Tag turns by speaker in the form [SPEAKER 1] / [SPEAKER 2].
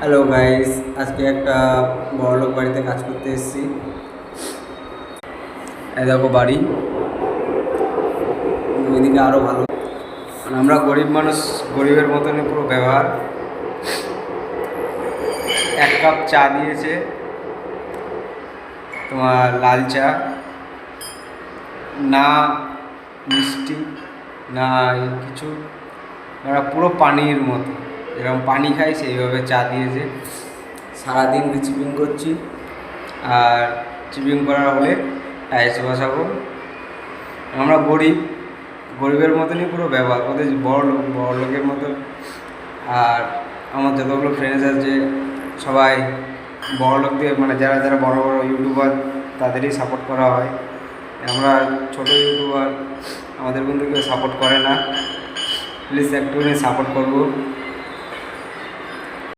[SPEAKER 1] Hello guys, আজকে একটা বড়লোক বাড়িতে কাজ করতে এসেছি। এই দেখো বাড়ি, ওইদিকে আরও ভালো। আর আমরা গরিব মানুষ, গরিবের মতনই পুরো ব্যবহার। 1 কাপ চা দিয়েছে, তোমার লাল চা, না মিষ্টি না কিছু, আমরা পুরো পানির মতো, যেরকম পানি খাই সেইভাবে চা দিয়েছে। সারাদিন চিপিং করছি, আর চিপিং করার হলে টাইলস বসাবো। আমরা গরিব, গরিবের মতনই পুরো ব্যবহার, ওদের বড় লোকের মতো। আর আমার যতগুলো ফ্রেন্ডস আছে সবাই বড় লোকদের, মানে যারা যারা বড় বড় ইউটিউবার তাদেরই সাপোর্ট করা হয়। আমরা ছোটো ইউটিউবার, আমাদের কিন্তু কেউ সাপোর্ট করে না। প্লিজ একটুখানি সাপোর্ট করবো।